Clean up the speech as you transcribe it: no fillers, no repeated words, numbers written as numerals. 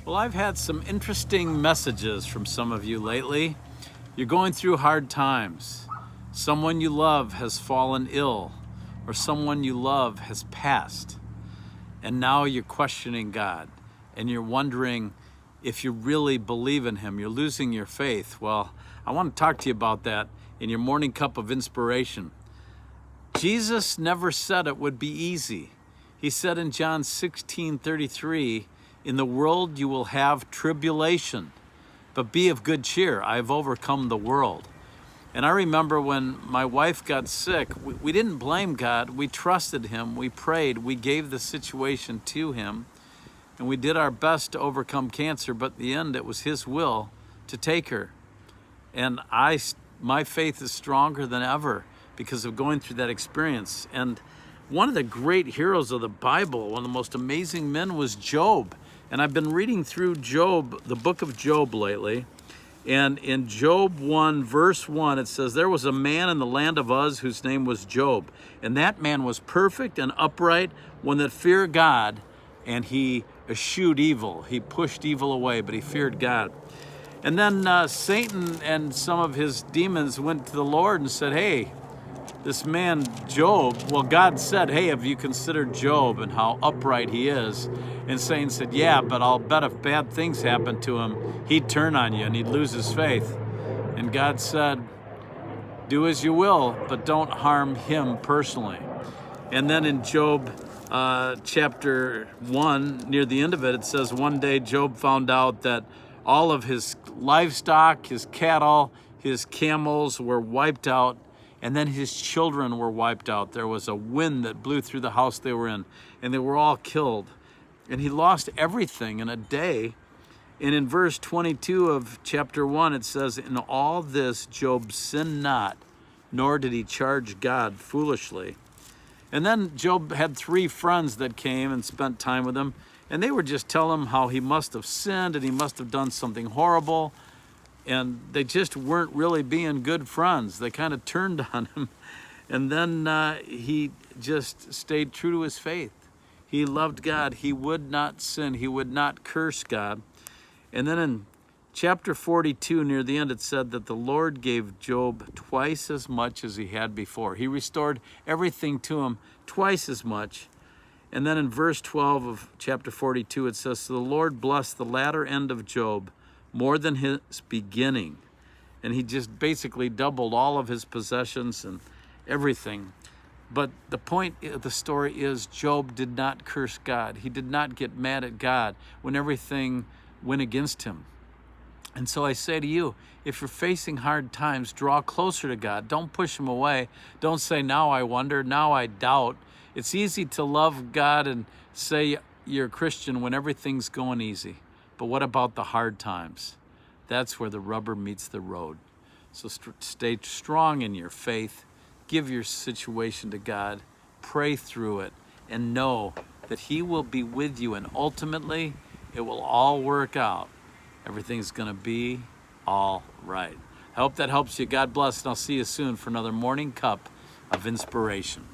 Well, I've had some interesting messages from some of you lately. You're going through hard times. Someone you love has fallen ill, or someone you love has passed. And now you're questioning God, and you're wondering if you really believe in Him. You're losing your faith. Well, I want to talk to you about that in your morning cup of inspiration. Jesus never said it would be easy. He said in John 16:33, "In the world you will have tribulation, but be of good cheer. I have overcome the world." And I remember when my wife got sick, we didn't blame God. We trusted Him. We prayed. We gave the situation to Him. And we did our best to overcome cancer, but in the end, it was His will to take her. And my faith is stronger than ever because of going through that experience. And one of the great heroes of the Bible, one of the most amazing men, was Job. And I've been reading through Job, the book of Job lately. And in Job 1, verse 1, it says, "There was a man in the land of Uz whose name was Job. And that man was perfect and upright, one that feared God, and he eschewed evil." He pushed evil away, but he feared God. And then Satan and some of his demons went to the Lord and said, "Hey, this man Job," well, God said, "Hey, have you considered Job and how upright he is?" And Satan said, "Yeah, but I'll bet if bad things happened to him, he'd turn on you and he'd lose his faith." And God said, "Do as you will, but don't harm him personally." And then in Job chapter 1, near the end of it, it says, one day Job found out that all of his livestock, his cattle, his camels were wiped out, and then his children were wiped out. There was a wind that blew through the house they were in, and they were all killed. And he lost everything in a day. And in verse 22 of chapter 1, it says, "In all this Job sinned not, nor did he charge God foolishly." And then Job had 3 friends that came and spent time with him, and they would just tell him how he must have sinned and he must have done something horrible. And they just weren't really being good friends. They kind of turned on him. And then he just stayed true to his faith. He loved God. He would not sin. He would not curse God. And then in chapter 42, near the end, it said that the Lord gave Job twice as much as he had before. He restored everything to him twice as much. And then in verse 12 of chapter 42, it says, "So the Lord blessed the latter end of Job more than his beginning." And he just basically doubled all of his possessions and everything. But the point of the story is Job did not curse God. He did not get mad at God when everything went against him. And so I say to you, if you're facing hard times, draw closer to God. Don't push Him away. Don't say, "Now I wonder, now I doubt." It's easy to love God and say you're a Christian when everything's going easy. But what about the hard times? That's where the rubber meets the road. So stay strong in your faith. Give your situation to God. Pray through it. And know that He will be with you. And ultimately, it will all work out. Everything's going to be all right. I hope that helps you. God bless. And I'll see you soon for another morning cup of inspiration.